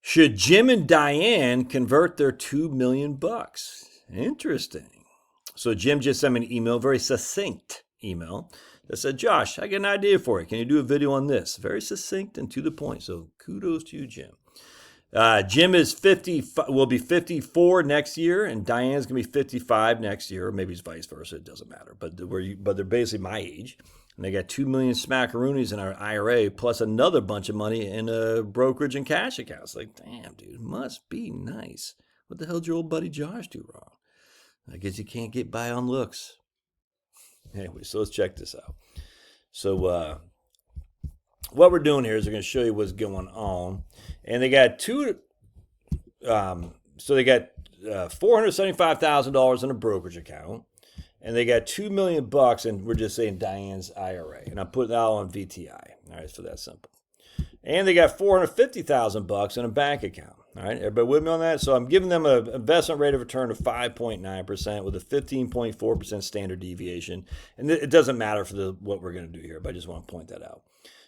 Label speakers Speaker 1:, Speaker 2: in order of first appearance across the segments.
Speaker 1: Should Jim and Diane convert their $2 million? Interesting. So Jim just sent me an email, very succinct email, that said, Josh, I got an idea for you. Can you do a video on this? Very succinct and to the point. So kudos to you, Jim. Jim is 50, will be 54 next year, and Diane's gonna be 55 next year, or maybe it's vice versa. It doesn't matter. But they're basically my age, and they got 2 million smackaroonies in our IRA, plus another bunch of money in brokerage and cash accounts. Like, damn, dude, must be nice. What the hell did your old buddy Josh do wrong? I guess you can't get by on looks. Anyway, so let's check this out. So what we're doing here is we're going to show you what's going on. And they got $475,000 in a brokerage account, and they got $2 million, and we're just saying Diane's IRA, and I put that all on VTI. All right, so that's simple. And they got $450,000 in a bank account. All right, everybody with me on that? So I'm giving them an investment rate of return of 5.9% with a 15.4% standard deviation. And it doesn't matter for what we're going to do here, but I just want to point that out.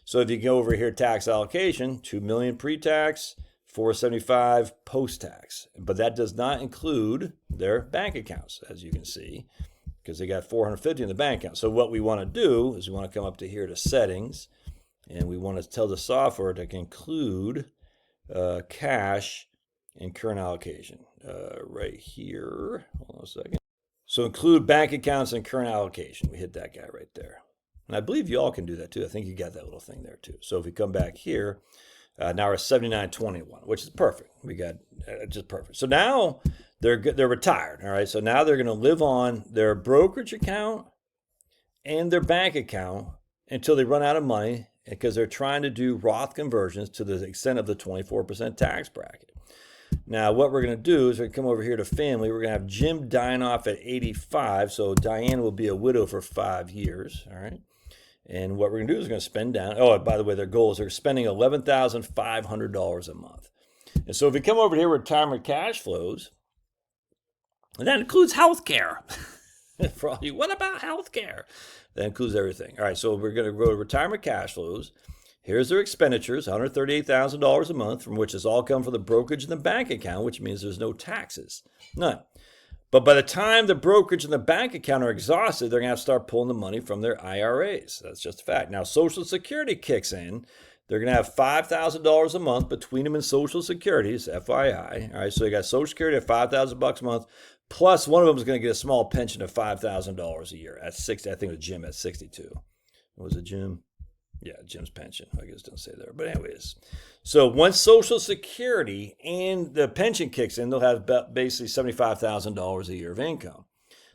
Speaker 1: So if you go over here, tax allocation, $2 million pre-tax, $475 post-tax. But that does not include their bank accounts, as you can see, because they got $450 in the bank account. So what we want to do is we want to come up to here to settings, and we want to tell the software to include cash and current allocation right here. Hold on a second. So include bank accounts and current allocation. We hit that guy right there. And I believe you all can do that too. I think you got that little thing there too. So if we come back here, now we're 79.21, which is perfect. We got just perfect. So now they're retired. All right. So now they're going to live on their brokerage account and their bank account until they run out of money, because they're trying to do Roth conversions to the extent of the 24% tax bracket. Now, what we're going to do is we're going to come over here to family. We're going to have Jim dying off at 85, so Diane will be a widow for 5 years, all right? And what we're going to do is we're going to spend down, oh, by the way, their goal is they're spending $11,500 a month. And so if we come over here, retirement cash flows, and that includes health care. For all you, what about health care? That includes everything. All right, so we're going to go to retirement cash flows. Here's their expenditures, $138,000 a month, from which has all come from the brokerage and the bank account, which means there's no taxes, none. But by the time the brokerage and the bank account are exhausted, they're going to have to start pulling the money from their IRAs. That's just a fact. Now, Social Security kicks in. They're going to have $5,000 a month between them and Social Securities, FYI. All right, so they got Social Security at $5,000 a month. Plus, one of them is going to get a small pension of $5,000 a year at 60. I think it was Jim at 62. What was it, Jim? Yeah, Jim's pension. I guess it doesn't say there. But anyways, so once Social Security and the pension kicks in, they'll have basically $75,000 a year of income.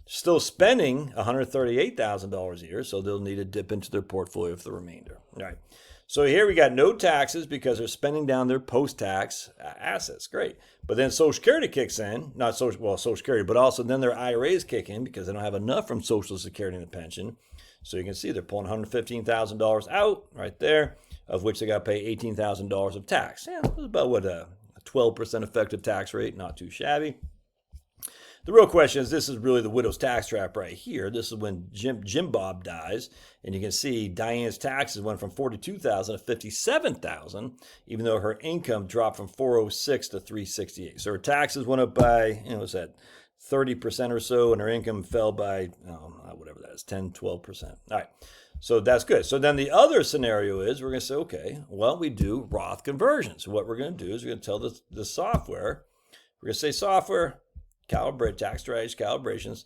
Speaker 1: Still spending $138,000 a year, so they'll need to dip into their portfolio for the remainder. All right. So here we got no taxes because they're spending down their post-tax assets. Great. But then Social Security kicks in, not Social Security, but also then their IRAs kick in because they don't have enough from Social Security and the pension. So you can see they're pulling $115,000 out right there, of which they got to pay $18,000 of tax. Yeah, that's about what a 12% effective tax rate, not too shabby. The real question is, this is really the widow's tax trap right here. This is when Jim Bob dies, and you can see Diane's taxes went from $42,000 to $57,000, even though her income dropped from $406 to $368. So her taxes went up by, what's that, 30% or so, and her income fell by, whatever that is, 10, 12%. All right, so that's good. So then the other scenario is we're going to say, okay, well, we do Roth conversions. So what we're going to do is we're going to tell the software, we're going to say software, calibrate tax strategies, calibrations,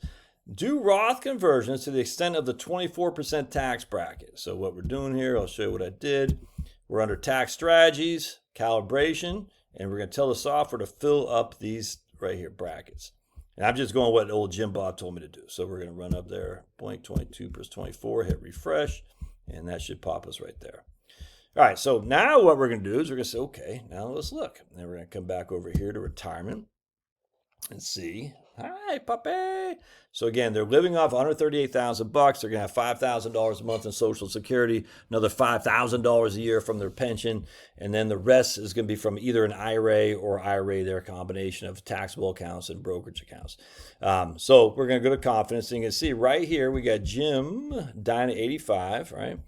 Speaker 1: do Roth conversions to the extent of the 24% tax bracket. So what we're doing here, I'll show you what I did. We're under tax strategies, calibration, and we're going to tell the software to fill up these right here brackets. And I'm just going what old Jim Bob told me to do. So we're going to run up there, 0.22 plus 24, hit refresh, and that should pop us right there. All right, so now what we're going to do is we're going to say, okay, now let's look. And then we're going to come back over here to retirement and see. Hi, puppy. So again, they're living off $138,000. They're going to have $5,000 a month in Social Security, another $5,000 a year from their pension, and then the rest is going to be from either an IRA or IRA, their combination of taxable accounts and brokerage accounts. So we're going to go to confidence, and you can see right here we got Jim dying at 85, right?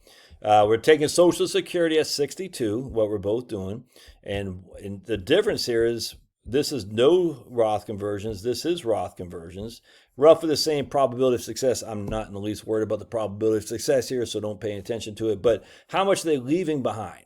Speaker 1: We're taking Social Security at 62, what we're both doing. And the difference here is this is no Roth conversions. This is Roth conversions. Roughly the same probability of success. I'm not in the least worried about the probability of success here, so don't pay attention to it. But how much are they leaving behind?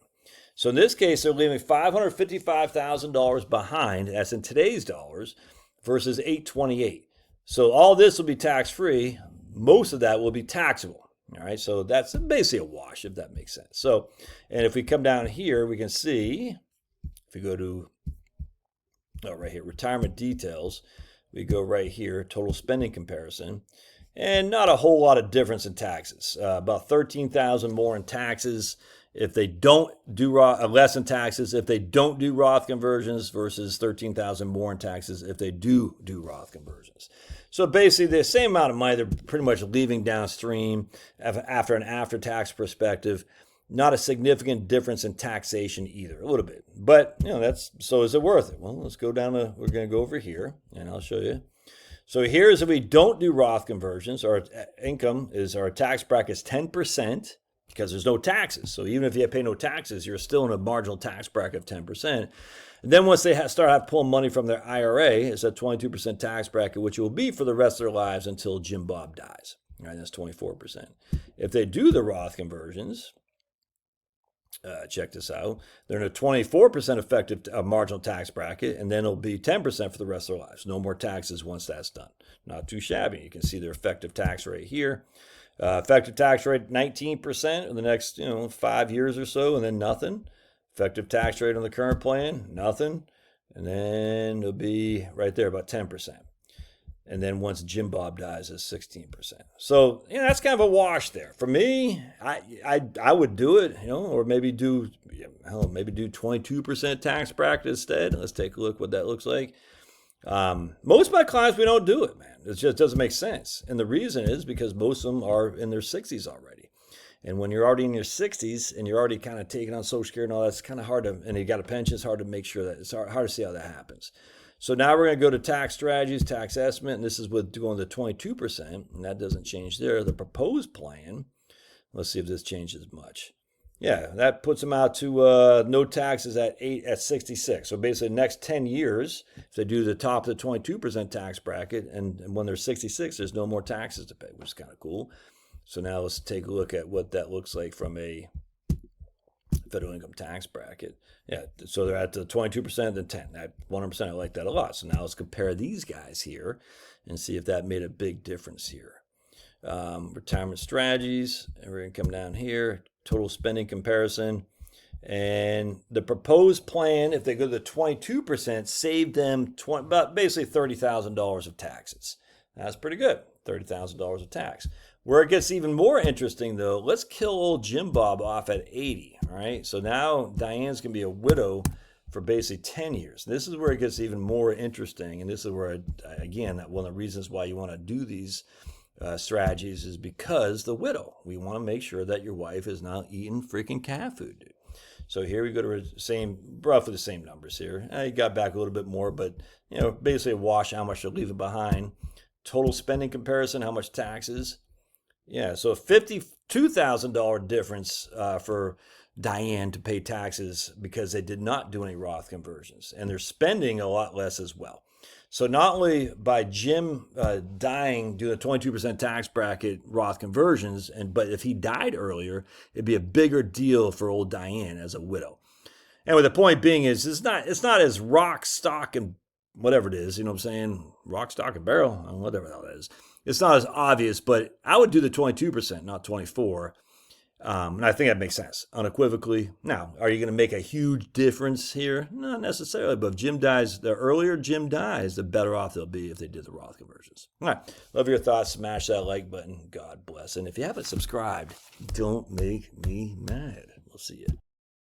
Speaker 1: So in this case, they're leaving $555,000 behind. That's in today's dollars versus $828. So all this will be tax-free. Most of that will be taxable. All right, so that's basically a wash, if that makes sense. So, and if we come down here, we can see, if we go to, right here, retirement details, we go right here, total spending comparison, and not a whole lot of difference in taxes. About $13,000 more in taxes if they don't do Roth, less in taxes if they don't do Roth conversions versus $13,000 more in taxes if they do Roth conversions. So basically the same amount of money they're pretty much leaving downstream after an after-tax perspective. Not a significant difference in taxation either, a little bit. But, so is it worth it? Well, let's go down to, we're going to go over here and I'll show you. So here's if we don't do Roth conversions, our income is, our tax bracket is 10%. Because there's no taxes. So even if you pay no taxes, you're still in a marginal tax bracket of 10%. And then once they start pulling money from their IRA, it's a 22% tax bracket, which will be for the rest of their lives until Jim Bob dies. All right, that's 24%. If they do the Roth conversions, check this out, they're in a 24% effective marginal tax bracket, and then it'll be 10% for the rest of their lives. No more taxes once that's done. Not too shabby. You can see their effective tax rate here. Effective tax rate 19% in the next 5 years or so, and then nothing. Effective tax rate on the current plan, nothing. And then it'll be right there, about 10%. And then once Jim Bob dies, it's 16%. So that's kind of a wash there. For me, I would do it, or maybe do 22% tax bracket instead. Let's take a look what that looks like. Most of my clients, we don't do it, man. It just doesn't make sense. And the reason is because most of them are in their 60s already. And when you're already in your 60s and you're already kind of taking on Social Security and all that, it's kind of hard to, and you got a pension, it's hard to make sure that, it's hard to see how that happens. So now we're going to go to tax strategies, tax estimate, and this is with going to 22%, and that doesn't change there. The proposed plan, let's see if this changes much. Yeah, that puts them out to no taxes at 66. So basically the next 10 years, if they do the top of the 22% tax bracket, and when they're 66, there's no more taxes to pay, which is kind of cool. So now let's take a look at what that looks like from a federal income tax bracket. Yeah, so they're at the 22%, then 10. That 100%, I like that a lot. So now let's compare these guys here and see if that made a big difference here. Retirement strategies, and we're going to come down here. Total spending comparison, and the proposed plan, if they go to the 22%, saved them about basically $30,000 of taxes. That's pretty good, $30,000 of tax. Where it gets even more interesting, though, let's kill old Jim Bob off at 80. All right, so now Diane's gonna be a widow for basically 10 years. This is where it gets even more interesting, and this is where, again, one of the reasons why you want to do these strategies is because the widow. We want to make sure that your wife is not eating freaking cat food, dude. So here we go to roughly the same numbers here. You got back a little bit more, but basically a wash how much you're leaving behind. Total spending comparison, how much taxes. Yeah, so a $52,000 difference for Diane to pay taxes because they did not do any Roth conversions, and they're spending a lot less as well. So not only by Jim dying due to 22% tax bracket Roth conversions, but if he died earlier, it'd be a bigger deal for old Diane as a widow. And the point being is, it's not as rock, stock, and whatever it is, what I'm saying? Rock, stock, and barrel, whatever the hell that is. It's not as obvious, but I would do the 22%, not 24%. And I think that makes sense, unequivocally. Now, are you going to make a huge difference here? Not necessarily, but if Jim dies, the earlier Jim dies, the better off they'll be if they did the Roth conversions. All right, love your thoughts. Smash that like button. God bless. And if you haven't subscribed, don't make me mad. We'll see you.